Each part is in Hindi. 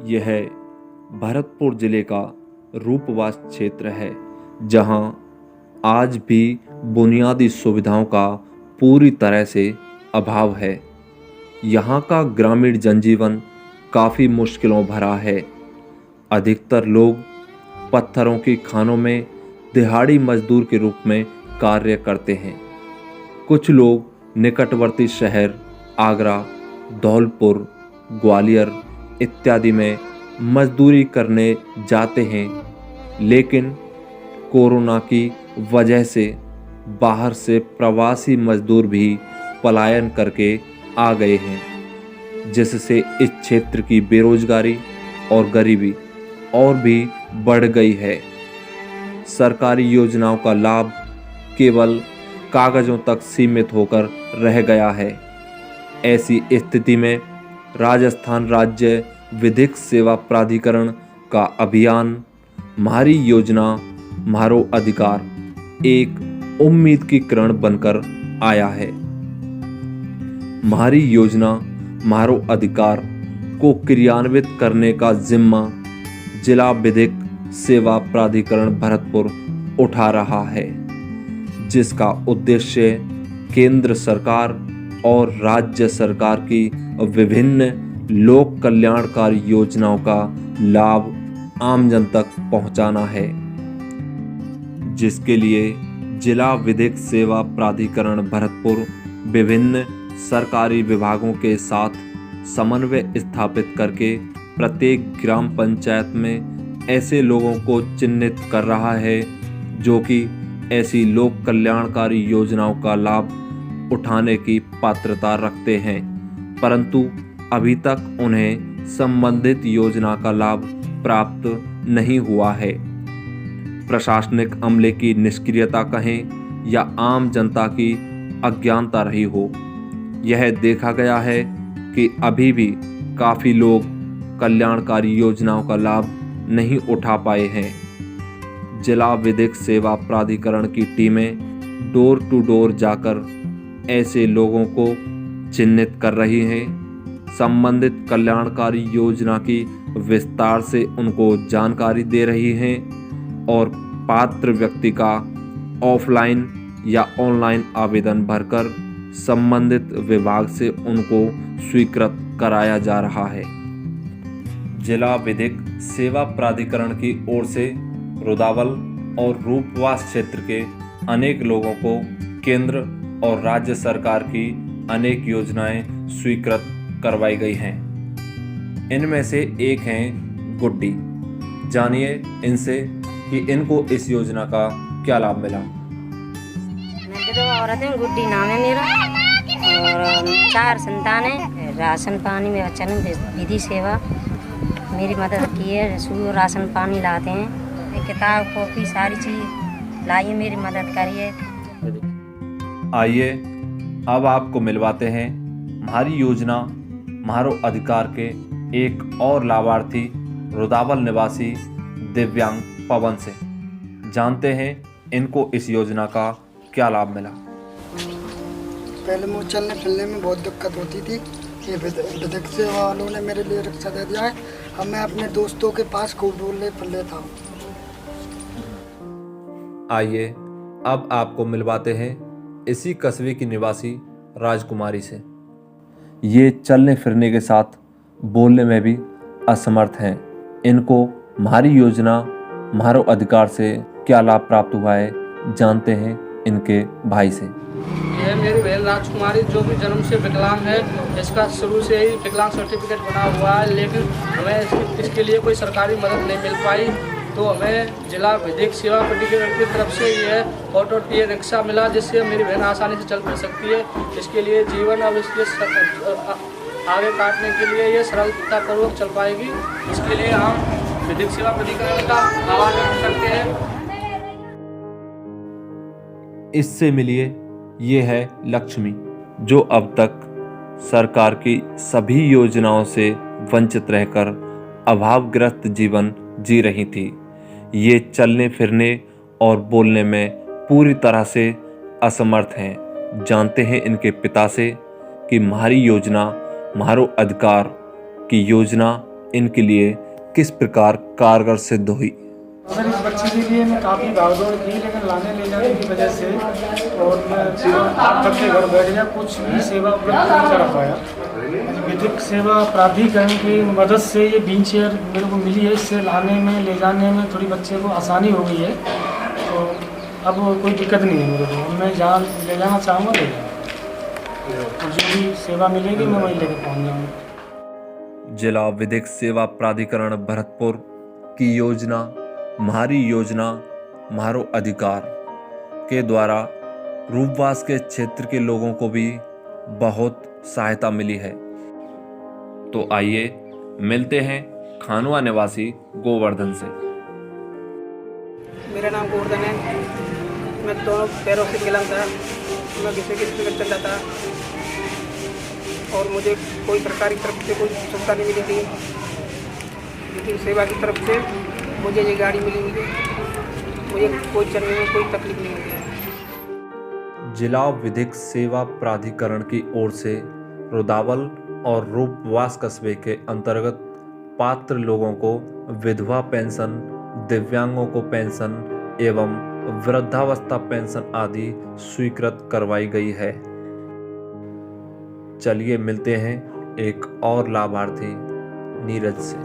यह भरतपुर जिले का रूपवास क्षेत्र है, जहां आज भी बुनियादी सुविधाओं का पूरी तरह से अभाव है। यहाँ का ग्रामीण जनजीवन काफ़ी मुश्किलों भरा है। अधिकतर लोग पत्थरों की खानों में दिहाड़ी मजदूर के रूप में कार्य करते हैं। कुछ लोग निकटवर्ती शहर आगरा, धौलपुर, ग्वालियर इत्यादि में मजदूरी करने जाते हैं, लेकिन कोरोना की वजह से बाहर से प्रवासी मजदूर भी पलायन करके आ गए हैं, जिससे इस क्षेत्र की बेरोजगारी और गरीबी और भी बढ़ गई है। सरकारी योजनाओं का लाभ केवल कागजों तक सीमित होकर रह गया है। ऐसी स्थिति में राजस्थान राज्य विधिक सेवा प्राधिकरण का अभियान म्हारी योजना म्हारो अधिकार एक उम्मीद की किरण बनकर आया है। म्हारी योजना म्हारो अधिकार को क्रियान्वित करने का जिम्मा जिला विधिक सेवा प्राधिकरण भरतपुर उठा रहा है, जिसका उद्देश्य केंद्र सरकार और राज्य सरकार की विभिन्न लोक कल्याणकारी योजनाओं का लाभ आमजन तक पहुंचाना है, जिसके लिए जिला विधिक सेवा प्राधिकरण भरतपुर विभिन्न सरकारी विभागों के साथ समन्वय स्थापित करके प्रत्येक ग्राम पंचायत में ऐसे लोगों को चिन्हित कर रहा है जो कि ऐसी लोक कल्याणकारी योजनाओं का लाभ उठाने की पात्रता रखते हैं, परंतु अभी तक उन्हें संबंधित योजना का लाभ प्राप्त नहीं हुआ है। प्रशासनिक अमले की निष्क्रियता कहें या आम जनता की अज्ञानता रही हो, यह देखा गया है कि अभी भी काफ़ी लोग कल्याणकारी योजनाओं का लाभ नहीं उठा पाए हैं। जिला विधिक सेवा प्राधिकरण की टीमें डोर टू डोर जाकर ऐसे लोगों को चिन्हित कर रही हैं, संबंधित कल्याणकारी योजना की विस्तार से उनको जानकारी दे रही हैं और पात्र व्यक्ति का ऑफलाइन या ऑनलाइन आवेदन भरकर संबंधित विभाग से उनको स्वीकृत कराया जा रहा है। जिला विधिक सेवा प्राधिकरण की ओर से रुदावल और रूपवास क्षेत्र के अनेक लोगों को केंद्र और राज्य सरकार की अनेक योजनाएं स्वीकृत करवाई गई हैं। इनमें से एक हैं गुड्डी। जानिए इनसे कि इनको इस योजना का क्या लाभ मिला। मैं विधवा औरत हूँ, गुड्डी नाम है मेरा और 4 संतान है। राशन पानी में वचन विधि सेवा मेरी मदद की है। रसूल राशन पानी लाते हैं, किताब कॉपी सारी चीज़ लाइए, मेरी मदद करिए। आइए अब आपको मिलवाते हैं म्हारी योजना म्हारो अधिकार के एक और लाभार्थी रुदावल निवासी दिव्यांग पवन से। जानते हैं इनको इस योजना का क्या लाभ मिला। पहले मुझे चलने फिरने में बहुत दिक्कत होती थी। ये विधिक सेवा वालों ने मेरे लिए रिक्शा दे दिया है। अब मैं अपने दोस्तों के पास खूब डोलने फिर लेता हूँ। आइए अब आपको मिलवाते हैं इसी कस्बे की निवासी राजकुमारी से। ये चलने फिरने के साथ बोलने में भी असमर्थ हैं। इनको म्हारी योजना म्हारो अधिकार से क्या लाभ प्राप्त हुआ है, जानते हैं इनके भाई से। यह मेरी बहन राजकुमारी जो कि जन्म से विकलांग है। इसका शुरू से ही विकलांग सर्टिफिकेट बना हुआ है, लेकिन हमें इसके लिए कोई सरकारी मदद नहीं मिल पाई। तो हमें जिला विधिक सेवा प्राधिकरण की तरफ से यह ऑटो रिक्शा मिला, जिससे मेरी बहन आसानी से चल फिर सकती है। इसके लिए जीवन अब इसके आगे काटने के लिए ये सरलतापूर्वक चल पाएगी। इसके लिए हम विधिक सेवा प्राधिकरण का आभार व्यक्त करते हैं। इससे मिलिए ये है लक्ष्मी, जो अब तक सरकार की सभी योजनाओं से वंचित रहकर अभावग्रस्त जीवन जी रही थी। ये चलने फिरने और बोलने में पूरी तरह से असमर्थ हैं। जानते हैं इनके पिता से कि म्हारी योजना म्हारो अधिकार की योजना इनके लिए किस प्रकार कारगर सिद्ध हुई। सर इस बच्चे के लिए मैं काफ़ी भागदौड़ की, लेकिन लाने ले जाने की वजह से और मैं करके घर बैठ गया, कुछ भी सेवा उपलब्ध नहीं करा पाया। विधिक सेवा प्राधिकरण की मदद से ये व्हील चेयर मेरे को मिली है, इससे लाने में ले जाने में थोड़ी बच्चे को आसानी हो गई है, तो अब कोई दिक्कत नहीं है मेरे को। मैं जहाँ ले जाना चाहूँगा ले जाऊँगा, तो जो भी सेवा मिलेगी मैं वहीं लेकर पहुँच जाऊँगा। जिला विधिक सेवा प्राधिकरण भरतपुर की योजना म्हारी योजना म्हारो अधिकार के द्वारा रूपवास के क्षेत्र के लोगों को भी बहुत सहायता मिली है। तो आइए मिलते हैं खानवा निवासी गोवर्धन से। मेरा नाम गोवर्धन है। मैं दोनों पैरों से विकलांग था, मैं घिसे कर चल जाता और मुझे कोई सरकारी तरफ से कोई सुविधा नहीं मिली थी, लेकिन सेवा की तरफ से मुझे ये गाड़ी मिली। मुझे कोई चलने में कोई तकलीफ नहीं होती। जिला विधिक सेवा प्राधिकरण की ओर से रुदावल और रूपवास कस्बे के अंतर्गत पात्र लोगों को विधवा पेंशन, दिव्यांगों को पेंशन एवं वृद्धावस्था पेंशन आदि स्वीकृत करवाई गई है। चलिए मिलते हैं एक और लाभार्थी नीरज से।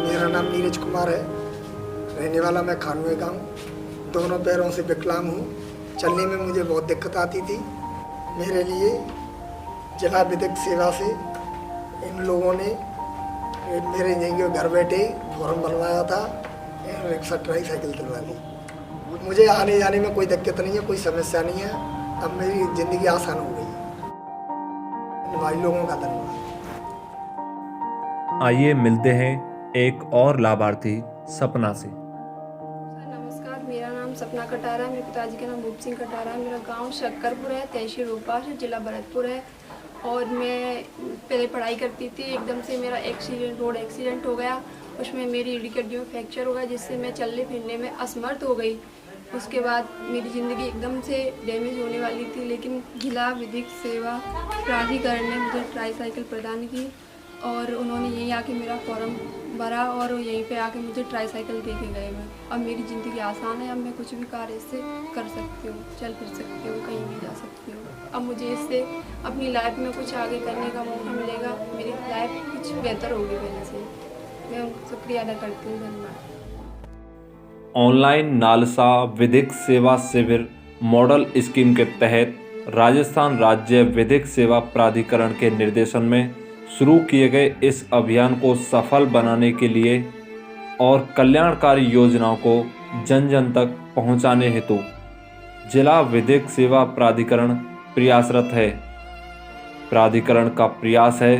मेरा नाम नीरज कुमार है, रहने वाला मैं खानवे का हूँ। दोनों पैरों से विकलांग हूँ, चलने में मुझे बहुत दिक्कत आती थी। मेरे लिए जिला विधिक सेवा से इन लोगों ने मेरे यहीं घर बैठे फॉर्म बनवाया था, रिक्शा ट्राईसाइकिल दिलवा दी। मुझे आने जाने में कोई दिक्कत नहीं है, कोई समस्या नहीं है। अब मेरी ज़िंदगी आसान हो गई। भाई लोगों का धन्यवाद। आइए मिलते हैं एक और लाभार्थी सपना से। नमस्कार, मेरा नाम सपना कटारा है। मेरे पिताजी का नाम भूप सिंह कटारा है। मेरा गांव शक्करपुर है, तहसील रूपवास है, जिला भरतपुर है। और मैं पहले पढ़ाई करती थी, एकदम से मेरा रोड एक्सीडेंट हो गया। उसमें मेरी रीढ़ की हड्डियों में फ्रैक्चर हो गया, जिससे मैं चलने फिरने में असमर्थ हो गई। उसके बाद मेरी ज़िंदगी एकदम से डैमेज होने वाली थी, लेकिन जिला विधिक सेवा प्राधिकरण ने मुझे ट्राईसाइकिल प्रदान की और उन्होंने यहीं आके मेरा फॉर्म भरा और यहीं पे आके मुझे ट्राईसाइकिल दे के गए। मैं अब मेरी ज़िंदगी आसान है। अब मैं कुछ भी कार्य इससे कर सकती हूँ, चल फिर सकती हूँ, कहीं भी जा सकती हूँ। अब मुझे इससे अपनी लाइफ में कुछ आगे करने का मौका मिलेगा। मेरी लाइफ कुछ बेहतर होगी पहले से। मैं उनको शुक्रिया अदा करती हूँ। धन्यवाद। ऑनलाइन नालसा विधिक सेवा शिविर मॉडल स्कीम के तहत राजस्थान राज्य विधिक सेवा प्राधिकरण के निर्देशन में शुरू किए गए इस अभियान को सफल बनाने के लिए और कल्याणकारी योजनाओं को जन जन तक पहुंचाने हेतु जिला विधिक सेवा प्राधिकरण प्रयासरत है। प्राधिकरण का प्रयास है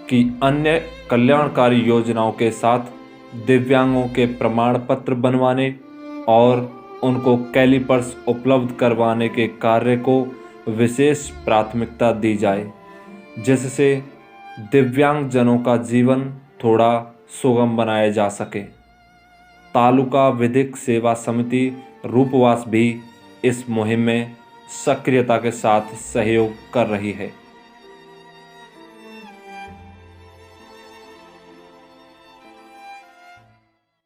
कि अन्य कल्याणकारी योजनाओं के साथ दिव्यांगों के प्रमाण पत्र बनवाने और उनको कैलिपर्स उपलब्ध करवाने के कार्य को विशेष प्राथमिकता दी जाए, जिससे दिव्यांगजनों का जीवन थोड़ा सुगम बनाया जा सके। तालुका विधिक सेवा समिति रूपवास भी इस मुहिम में सक्रियता के साथ सहयोग कर रही है।